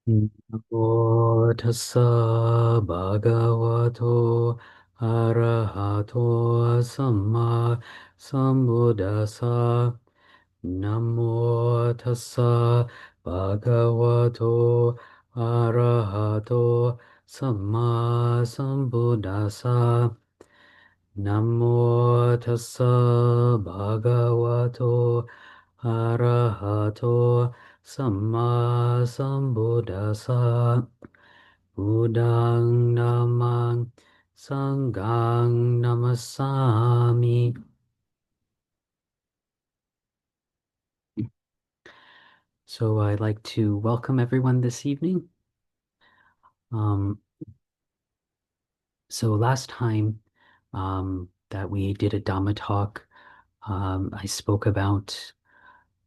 Namo tassa bhagavato arahato samma sambuddhassa. Namo tassa bhagavato arahato samma sambuddhassa. Namo tassa bhagavato arahato samma sambuddhassa. Buddhang namang sanghang namasami. So I'd like to welcome everyone this evening. Um, so last time that we did a Dhamma talk, I spoke about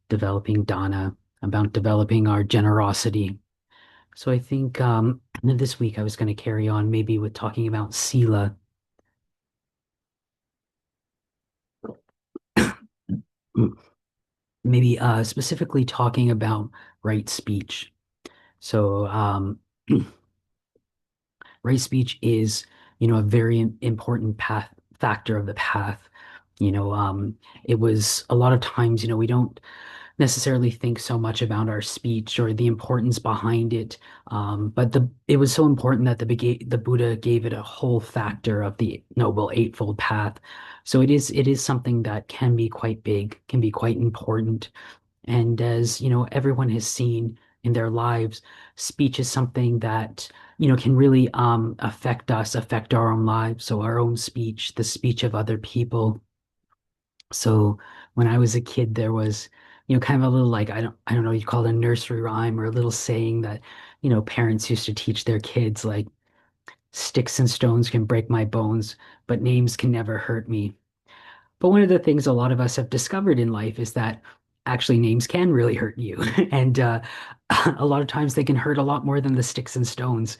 developing dana, about developing our generosity. So I think this week I was going to carry on maybe with talking about sila, maybe specifically talking about right speech. So right speech is, a very important path factor of the path. It was a lot of times, we don't necessarily think so much about our speech or the importance behind it. But it was so important that the Buddha gave it a whole factor of the Noble Eightfold Path. So it is something that can be quite big, can be quite important. And as everyone has seen in their lives, speech is something that can really affect us, affect our own lives. So our own speech, the speech of other people. So when I was a kid, there was, kind of a little like I don't know, you call it a nursery rhyme or a little saying that, parents used to teach their kids like sticks and stones can break my bones, but names can never hurt me. But one of the things a lot of us have discovered in life is that actually names can really hurt you. And a lot of times they can hurt a lot more than the sticks and stones.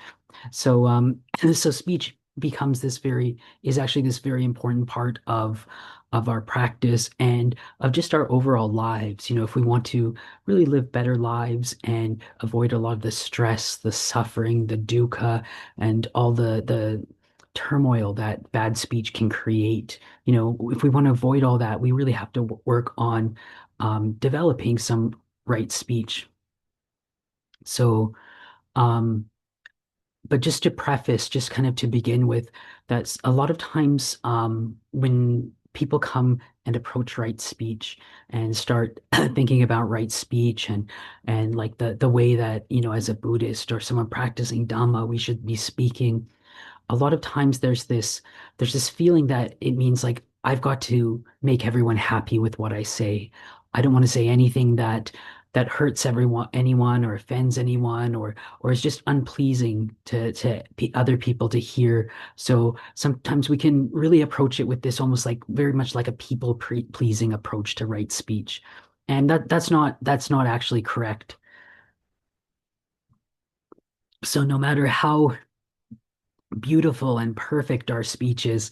So so speech becomes is actually this very important part of our practice and of just our overall lives. If we want to really live better lives and avoid a lot of the stress, the suffering, the dukkha, and all the turmoil that bad speech can create, if we want to avoid all that, we really have to work on developing some right speech. So, um, but just to preface, just kind of to begin with, that's a lot of times when people come and approach right speech and start thinking about right speech and like the way that, as a Buddhist or someone practicing Dhamma, we should be speaking. A lot of times there's this feeling that it means like I've got to make everyone happy with what I say. I don't want to say anything that hurts anyone or offends anyone or is just unpleasing to other people to hear. So sometimes we can really approach it with this almost like very much like a people pleasing approach to right speech. And that's not actually correct. So no matter how beautiful and perfect our speech is,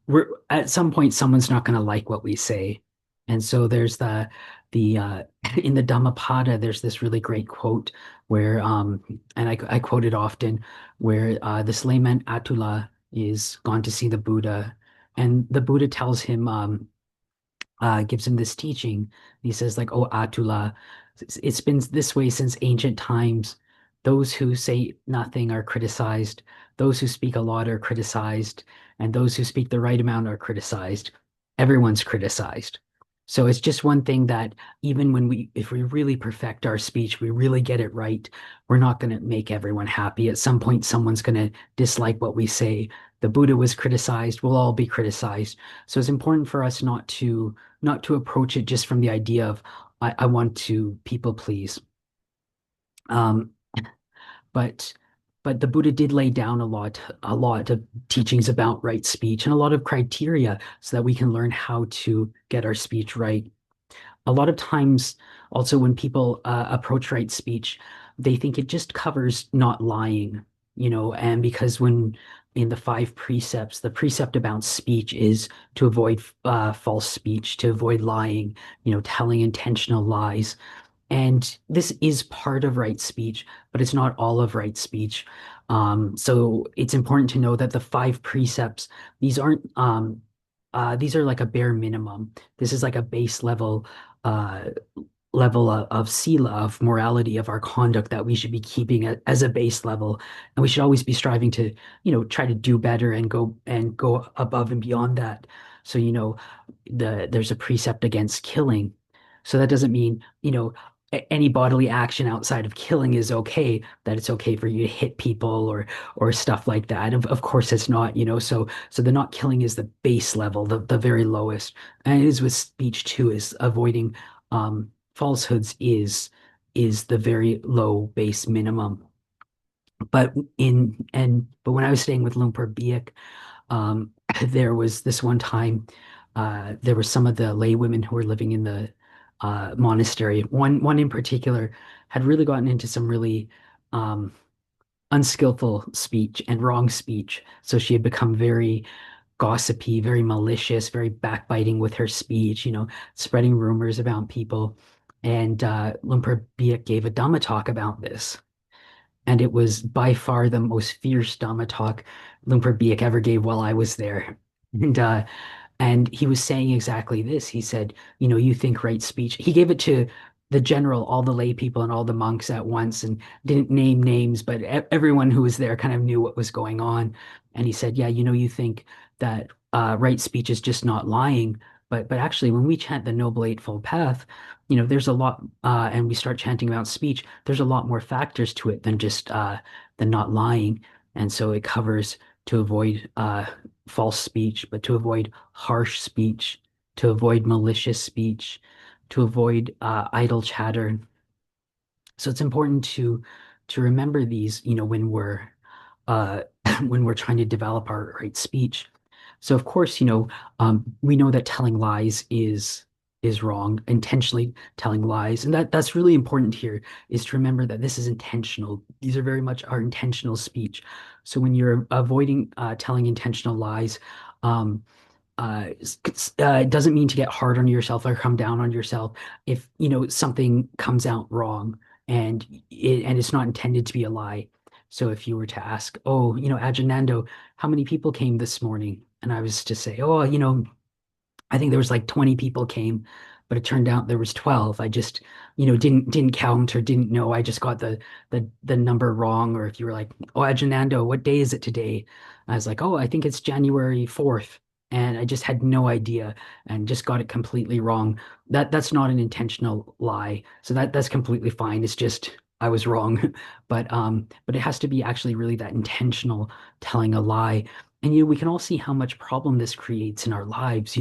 we're at some point someone's not going to like what we say. And so there's the in the Dhammapada, there's this really great quote where and I quote it often, where this layman Atula is gone to see the Buddha, and the Buddha tells him gives him this teaching. He says, like, "Oh, Atula, it's been this way since ancient times. Those who say nothing are criticized. Those who speak a lot are criticized. And those who speak the right amount are criticized. Everyone's criticized. So it's just one thing that even if we really perfect our speech, we really get it right, we're not going to make everyone happy. At some point, someone's going to dislike what we say. The Buddha was criticized. We'll all be criticized. So it's important for us not to approach it just from the idea of I want to people please. Um, but but the Buddha did lay down a lot of teachings about right speech and a lot of criteria so that we can learn how to get our speech right. A lot of times, also when people approach right speech, they think it just covers not lying, and because when in the five precepts, the precept about speech is to avoid false speech, to avoid lying, telling intentional lies. And this is part of right speech, but it's not all of right speech. So it's important to know that the five precepts, these aren't, these are like a bare minimum. This is like a base uh, level of sila, of morality, of our conduct that we should be keeping as a base level. And we should always be striving to, try to do better and go above and beyond that. So, there's a precept against killing. So that doesn't mean, any bodily action outside of killing is okay, that it's okay for you to hit people or stuff like that. Of course it's not, so the not killing is the base level, the very lowest. And it is with speech too, is avoiding falsehoods is the very low base minimum. But when I was staying with Lumpur Biek, um, there was this one time, there were some of the lay women who were living in the monastery. One in particular had really gotten into some really um, unskillful speech and wrong speech. So she had become very gossipy, very malicious, very backbiting with her speech, spreading rumors about people. And Lumpur Biek gave a Dhamma talk about this. And it was by far the most fierce Dhamma talk Lumpur Biek ever gave while I was there. And he was saying exactly this. He said, you think right speech. He gave it to the general, all the lay people and all the monks at once, and didn't name names, but everyone who was there kind of knew what was going on. And he said, yeah, you think that right speech is just not lying. But actually, when we chant the Noble Eightfold Path, there's a lot, and we start chanting about speech, there's a lot more factors to it than not lying. And so it covers to avoid false speech, but to avoid harsh speech, to avoid malicious speech, to avoid idle chatter. So it's important to remember these, when we're uh, when we're trying to develop our right speech. So of course, we know that telling lies is wrong, intentionally telling lies, and that's really important here is to remember that this is intentional. These are very much our intentional speech. So when you're avoiding telling intentional lies, um, it doesn't mean to get hard on yourself or come down on yourself if something comes out wrong and it's not intended to be a lie. So if you were to ask, oh, Ajahn Nando, how many people came this morning? And I was to say, oh, I think there was like 20 people came, but it turned out there was 12. I just, didn't count or didn't know. I just got the number wrong. Or if you were like, oh, Ajahn Nando, what day is it today? I was like, oh, I think it's January 4th. And I just had no idea and just got it completely wrong. That's not an intentional lie. So that's completely fine. It's just I was wrong. But it has to be actually really that intentional telling a lie. And we can all see how much problem this creates in our lives.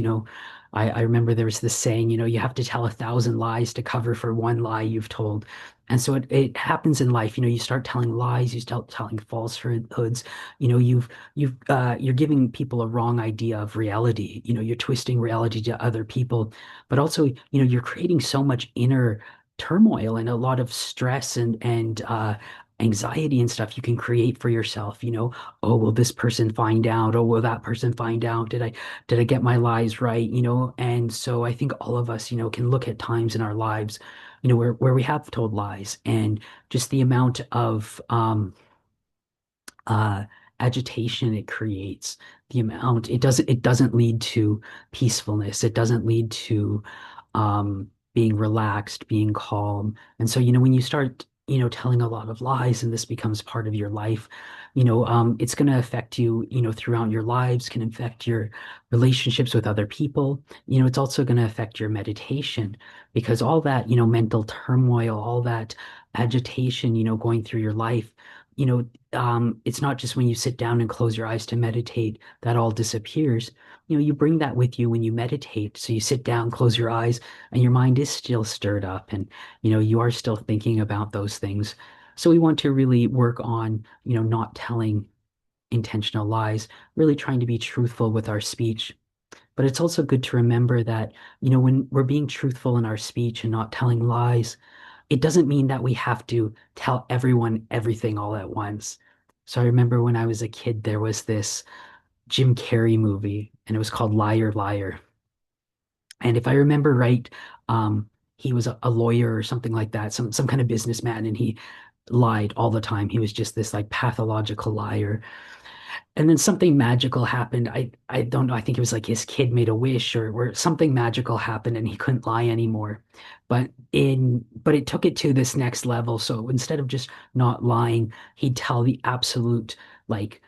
I remember there was this saying, you have to tell 1,000 lies to cover for one lie you've told. And so it happens in life. You start telling lies, you start telling falsehoods. You're giving people a wrong idea of reality. You're twisting reality to other people, but also, you're creating so much inner turmoil and a lot of stress and anxiety and stuff you can create for yourself. Oh, will this person find out? Oh, will that person find out? Did I get my lies right? And so I think all of us, can look at times in our lives, where we have told lies and just the amount of uh agitation it creates, the amount it doesn't lead to peacefulness. It doesn't lead to being relaxed, being calm. And so, when you start, telling a lot of lies and this becomes part of your life, it's going to affect you, throughout your lives, can affect your relationships with other people. It's also going to affect your meditation because all that, mental turmoil, all that agitation, going through your life, it's not just when you sit down and close your eyes to meditate that all disappears. You bring that with you when you meditate. So you sit down, close your eyes, and your mind is still stirred up and, you are still thinking about those things. So we want to really work on, not telling intentional lies, really trying to be truthful with our speech. But it's also good to remember that, when we're being truthful in our speech and not telling lies, it doesn't mean that we have to tell everyone everything all at once. So I remember when I was a kid, there was this Jim Carrey movie, and it was called Liar, Liar. And if I remember right, um, he was a lawyer or something like that, some kind of businessman, and he lied all the time. He was just this like pathological liar. And then something magical happened. I don't know. I think it was like his kid made a wish or something magical happened and he couldn't lie anymore. But it took it to this next level. So instead of just not lying, he'd tell the absolute like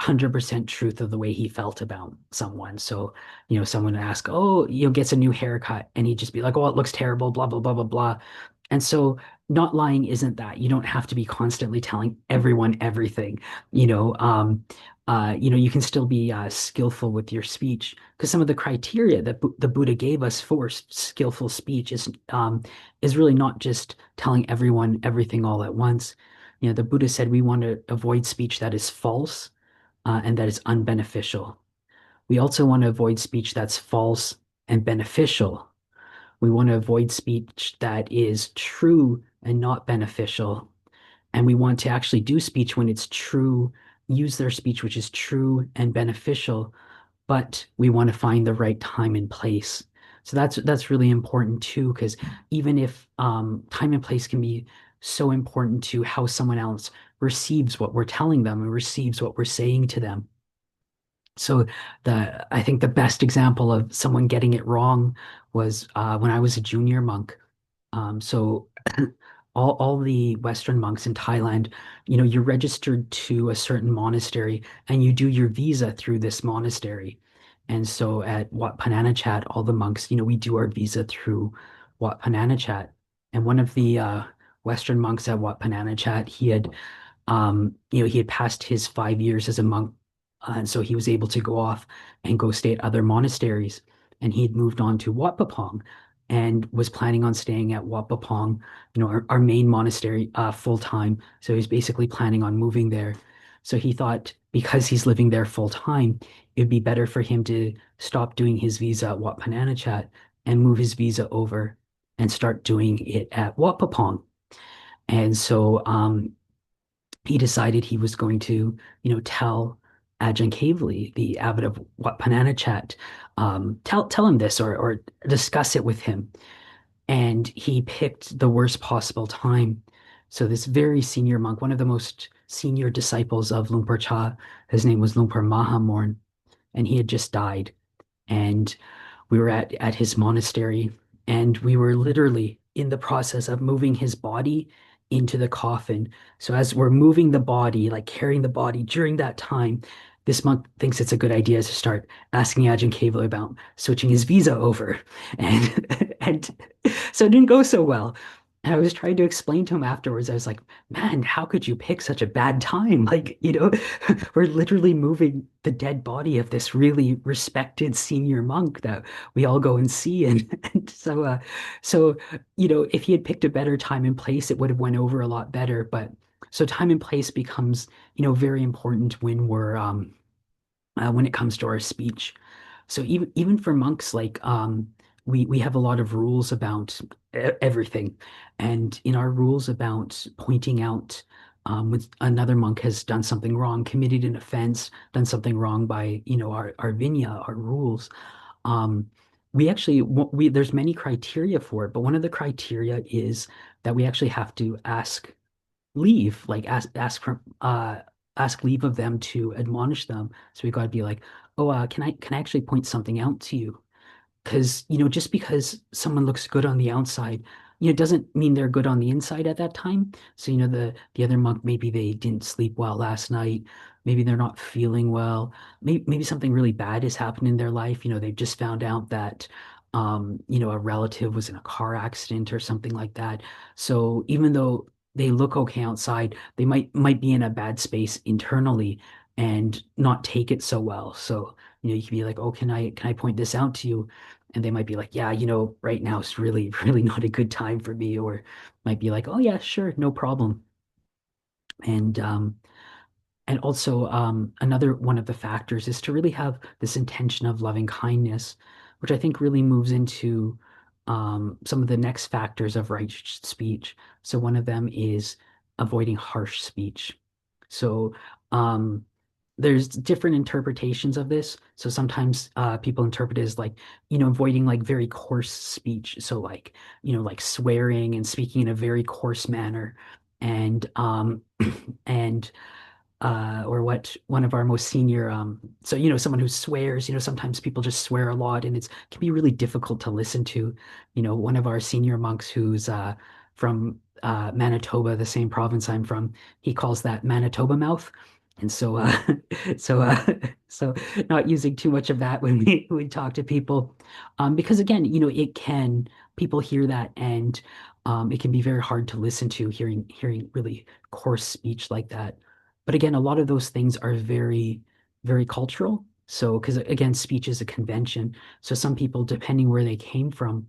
100% truth of the way he felt about someone. So, someone would ask, "Oh, gets a new haircut," and he'd just be like, "Oh, it looks terrible, blah blah blah blah blah." And so not lying isn't that. You don't have to be constantly telling everyone everything. You know, um, you can still be skillful with your speech because some of the criteria that the Buddha gave us for skillful speech is really not just telling everyone everything all at once. The Buddha said we want to avoid speech that is false and that is unbeneficial. We also want to avoid speech that's false and beneficial. We want to avoid speech that is true and not beneficial. And we want to actually do speech when it's true, use their speech which is true and beneficial, but we want to find the right time and place. So that's really important too, because even if time and place can be so important to how someone else receives what we're telling them and receives what we're saying to them. So I think the best example of someone getting it wrong was when I was a junior monk. So all the Western monks in Thailand, you're registered to a certain monastery and you do your visa through this monastery. And so at Wat Pah Nanachat, all the monks, we do our visa through Wat Pah Nanachat. And one of the Western monks at Wat Pah Nanachat, he had passed his 5 years as a monk, and so he was able to go off and go stay at other monasteries. And he had moved on to Wat Pah Pong and was planning on staying at Wat Pah Pong, our main monastery, full time. So he's basically planning on moving there. So he thought because he's living there full time, it'd be better for him to stop doing his visa at Wat Pah Nanachat and move his visa over and start doing it at Wat Pah Pong. And so he decided he was going to, tell Ajahn Kavli, the abbot of Wat Pah Nanachat, tell him this or discuss it with him. And he picked the worst possible time. So this very senior monk, one of the most senior disciples of Luang Por Chah, his name was Luang Por Mahamorn, and he had just died. And we were at his monastery, and we were literally in the process of moving his body into the coffin. So as we're moving the body, like carrying the body during that time, this monk thinks it's a good idea to start asking Ajahn Kavli about switching his visa over. And so it didn't go so well. And I was trying to explain to him afterwards. I was like, man, how could you pick such a bad time? Like, we're literally moving the dead body of this really respected senior monk that we all go and see. And so, if he had picked a better time and place, it would have went over a lot better. But so time and place becomes, very important when it comes to our speech. So even for monks, like we have a lot of rules about everything, and in our rules about pointing out when another monk has done something wrong, committed an offense, done something wrong by our vinya, our rules. Um, we actually we there's many criteria for it, but one of the criteria is that we actually have to leave, like ask leave of them to admonish them. So we got to be like, oh, can I actually point something out to you? Because, just because someone looks good on the outside, doesn't mean they're good on the inside at that time. So, the other monk, maybe they didn't sleep well last night. Maybe they're not feeling well. Maybe something really bad has happened in their life. They've just found out that, a relative was in a car accident or something like that. So even though they look okay outside, they might be in a bad space internally and not take it so well. So, you can be like, oh, can I point this out to you? And they might be like, yeah, right now is really, really not a good time for me, or might be like, oh yeah, sure, no problem. And also another one of the factors is to really have this intention of loving kindness, which I think really moves into some of the next factors of righteous speech. So one of them is avoiding harsh speech. So um, there's different interpretations of this. So sometimes people interpret it as like, avoiding like very coarse speech. So like, like swearing and speaking in a very coarse manner. And and or what one of our most senior so someone who swears, sometimes people just swear a lot and it can be really difficult to listen to. One of our senior monks who's from Manitoba, the same province I'm from, he calls that Manitoba mouth. And so so so not using too much of that when we talk to people, because again, it can people hear that, and it can be very hard to listen to, hearing really coarse speech like that. But again, a lot of those things are very, very cultural. So, because again, speech is a convention. So some people, depending where they came from,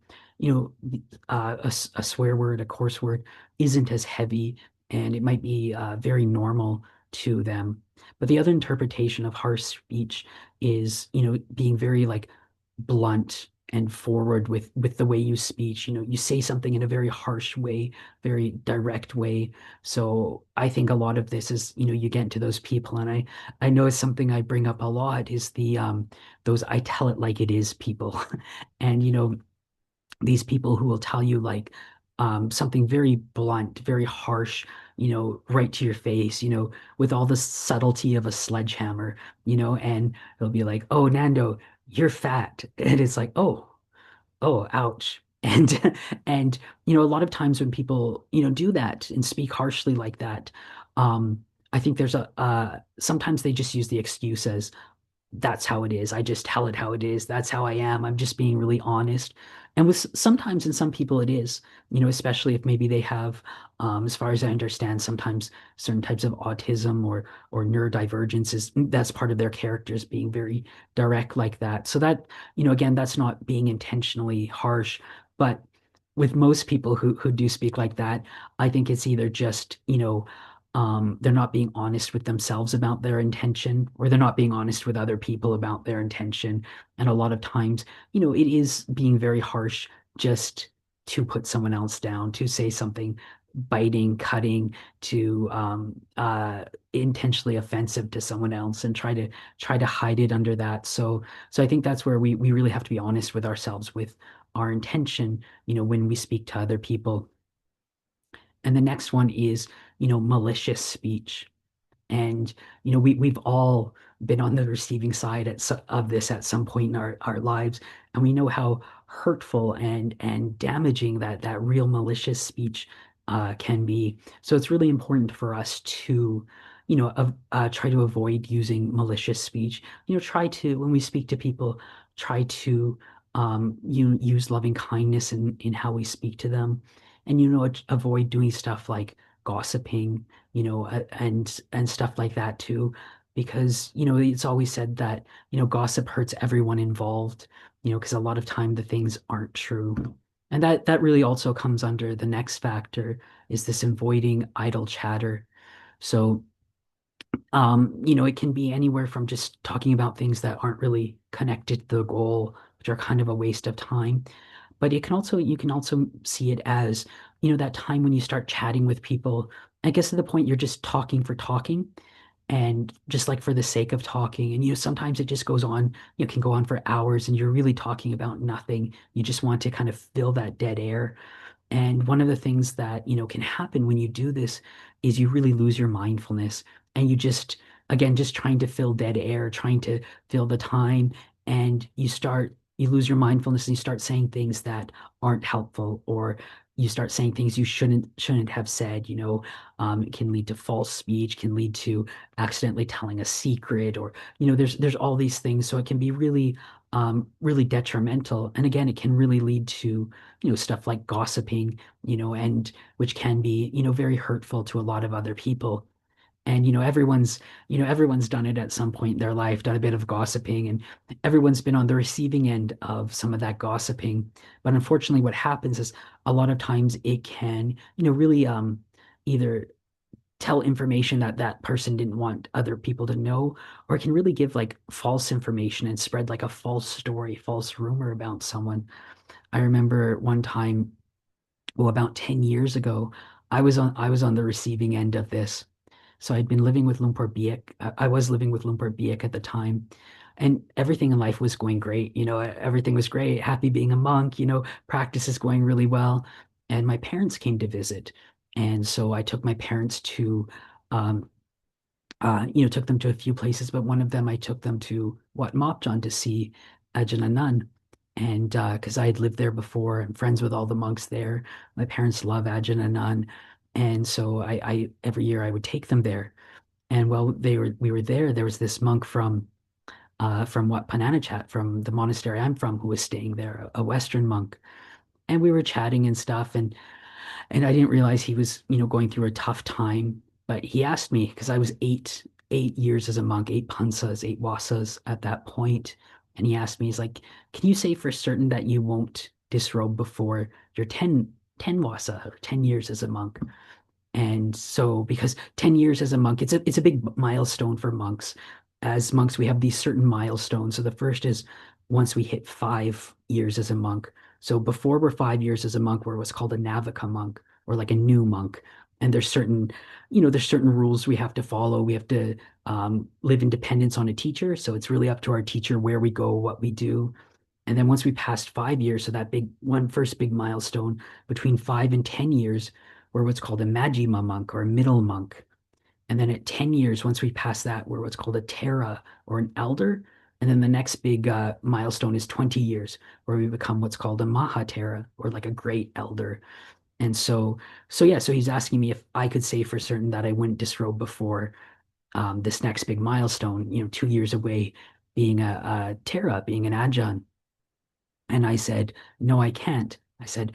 a swear word, a coarse word, isn't as heavy, and it might be very normal to them. But the other interpretation of harsh speech is, being very like blunt and forward with the way you speak. You say something in a very harsh way, very direct way. So I think a lot of this is, you get into those people, and I know it's something I bring up a lot is the those I tell it like it is people. And these people who will tell you like something very blunt, very harsh, right to your face, with all the subtlety of a sledgehammer, and they'll be like, "Oh, Nando, you're fat." And it's like, "Oh, ouch." And and a lot of times when people, do that and speak harshly like that, I think there's a sometimes they just use the excuse as, that's how it is. I just tell it how it is. That's how I am. I'm just being really honest. And with sometimes in some people it is, especially if maybe they have, as far as I understand, sometimes certain types of autism or neurodivergences, that's part of their characters being very direct like that. So that, again, that's not being intentionally harsh, but with most people who do speak like that, I think it's either just, they're not being honest with themselves about their intention, or they're not being honest with other people about their intention. And a lot of times, it is being very harsh just to put someone else down, to say something biting, cutting, to intentionally offensive to someone else, and try to hide it under that. So I think that's where we really have to be honest with ourselves with our intention, when we speak to other people. And the next one is, malicious speech. And we've all been on the receiving side of this at some point in our lives, and we know how hurtful and damaging that real malicious speech can be. So it's really important for us to, try to avoid using malicious speech. Try to, when we speak to people, try to use loving kindness in how we speak to them, and avoid doing stuff like gossiping, and stuff like that too, because it's always said that gossip hurts everyone involved, because a lot of time the things aren't true. And that really also comes under the next factor, is this avoiding idle chatter. So it can be anywhere from just talking about things that aren't really connected to the goal, which are kind of a waste of time. But you can also see it as, that time when you start chatting with people, I guess to the point you're just talking for talking, and just like for the sake of talking. And sometimes it just goes on, can go on for hours, and you're really talking about nothing. You just want to kind of fill that dead air. And one of the things that, can happen when you do this is you really lose your mindfulness, and you just, again, just trying to fill dead air, trying to fill the time, and you lose your mindfulness, and you start saying things that aren't helpful, or you start saying things you shouldn't have said. It can lead to false speech, can lead to accidentally telling a secret, or, there's all these things. So it can be really, really detrimental. And again, it can really lead to, stuff like gossiping, and which can be, very hurtful to a lot of other people. And everyone's done it at some point in their life, done a bit of gossiping, and everyone's been on the receiving end of some of that gossiping. But unfortunately, what happens is a lot of times it can, really either tell information that that person didn't want other people to know, or it can really give like false information and spread like a false story, false rumor about someone. I remember one time, well, about 10 years ago, I was on the receiving end of this. So I'd been living with Lumpur Biek. I was living with Lumpur Biek at the time, and everything in life was going great. Everything was great. Happy being a monk. Practice is going really well. And my parents came to visit, and so I took my parents to, um, took them to a few places, but one of them I took them to Wat Mopjon to see Ajahn Nando. And because I had lived there before, I'm friends with all the monks there. My parents love Ajahn Nando, and so I every year I would take them there. And while we were there, there was this monk from Wat Pananachat, from the monastery I'm from, who was staying there, a Western monk. And we were chatting and stuff, and I didn't realize he was, going through a tough time. But he asked me, because I was 8 years as a monk, 8 pansas, 8 wasas at that point. And he asked me, he's like, can you say for certain that you won't disrobe before your 10 wasa or 10 years as a monk? And so, because 10 years as a monk, it's a big milestone for monks. As monks, we have these certain milestones. So the first is once we hit 5 years as a monk. So before we're 5 years as a monk, we're what's called a Navaka monk or like a new monk. And there's certain rules we have to follow. We have to live in dependence on a teacher. So it's really up to our teacher where we go, what we do. And then once we passed 5 years, so that first big milestone between 5 and 10 years, we're what's called a Majjhima monk or a middle monk. And then at 10 years, once we pass that, we're what's called a Tera or an elder. And then the next big milestone is 20 years, where we become what's called a Mahatera or like a great elder. And so he's asking me if I could say for certain that I wouldn't disrobe before this next big milestone, 2 years away, being a Tera, being an Ajahn. And I said, no, I can't. I said,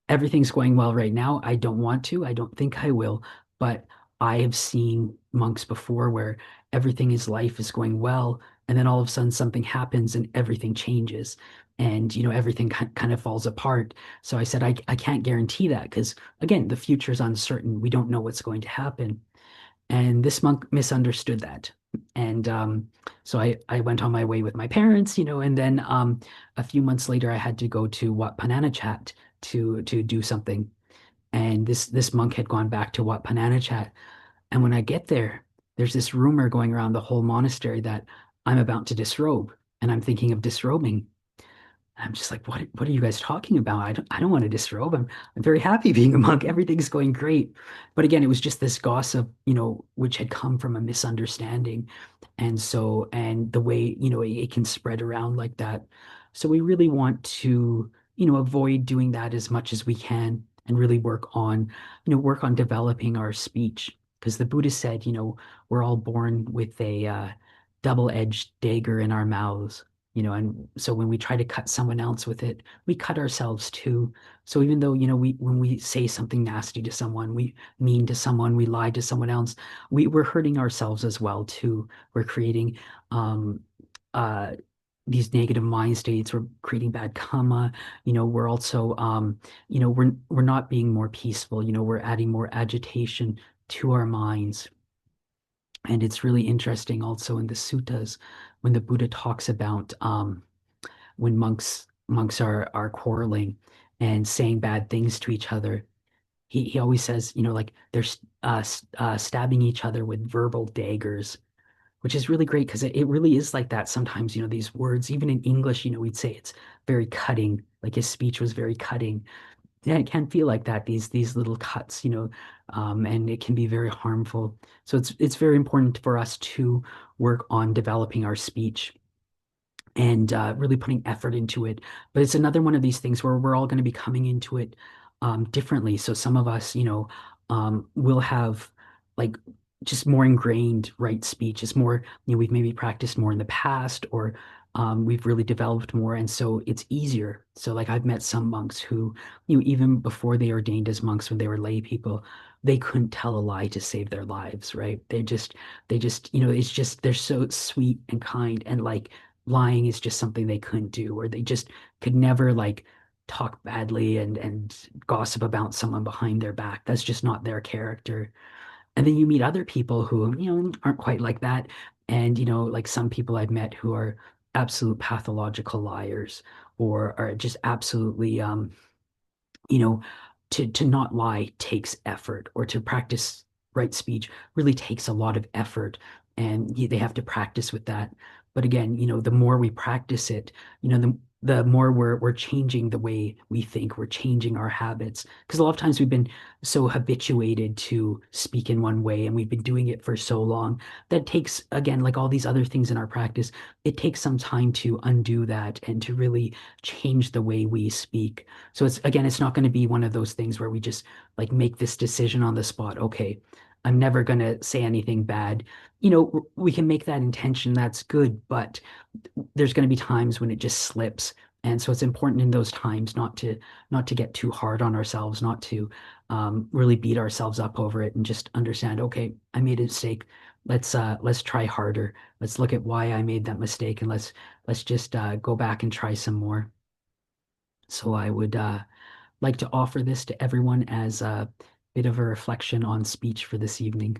everything's going well right now. I don't want to. I don't think I will. But I have seen monks before where life is going well. And then all of a sudden something happens and everything changes. And, everything kind of falls apart. So I said, I can't guarantee that because, again, the future is uncertain. We don't know what's going to happen. And this monk misunderstood that. And so I went on my way with my parents, and then a few months later, I had to go to Wat Pananachat to do something. And this monk had gone back to Wat Pananachat. And when I get there, there's this rumor going around the whole monastery that I'm about to disrobe, and I'm thinking of disrobing. I'm just like, what are you guys talking about? I don't want to disrobe. I'm very happy being a monk. Everything's going great. But again, it was just this gossip, which had come from a misunderstanding. And the way, it can spread around like that. So we really want to, avoid doing that as much as we can and really work on developing our speech. Because the Buddha said, we're all born with a double-edged dagger in our mouths. And so when we try to cut someone else with it, we cut ourselves too. So even though, when we say something nasty to someone, we mean to someone, we lie to someone else, we're hurting ourselves as well too. We're creating um, uh, these negative mind states. We're creating bad karma. We're also, we're not being more peaceful. We're adding more agitation to our minds. And it's really interesting also in the suttas when the Buddha talks about when monks are quarreling and saying bad things to each other. He always says, like they're stabbing each other with verbal daggers, which is really great because it really is like that sometimes. These words, even in English, we'd say it's very cutting. Like his speech was very cutting. Yeah, it can feel like that, these little cuts, and it can be very harmful. So it's very important for us to work on developing our speech and really putting effort into it. But it's another one of these things where we're all going to be coming into it differently. So some of us, will have like just more ingrained right speech. It's more, we've maybe practiced more in the past or we've really developed more. And so it's easier. So like I've met some monks who, even before they ordained as monks, when they were lay people, they couldn't tell a lie to save their lives, right? They just, it's just, they're so sweet and kind and like, lying is just something they couldn't do, or they just could never like talk badly and gossip about someone behind their back. That's just not their character. And then you meet other people who, aren't quite like that. And, like some people I've met who are absolute pathological liars or are just absolutely you know, to not lie takes effort or to practice right speech really takes a lot of effort, and they have to practice with that. But again, the more we practice it, the more we're changing the way we think, we're changing our habits. Because a lot of times we've been so habituated to speak in one way, and we've been doing it for so long that takes, again, like all these other things in our practice, it takes some time to undo that and to really change the way we speak. So it's not going to be one of those things where we just like make this decision on the spot. Okay, I'm never going to say anything bad. We can make that intention, that's good, but there's going to be times when it just slips. And so it's important in those times not to get too hard on ourselves, not to really beat ourselves up over it, and just understand, okay, I made a mistake. Let's try harder. Let's look at why I made that mistake, and let's just go back and try some more. So I would like to offer this to everyone as a bit of a reflection on speech for this evening.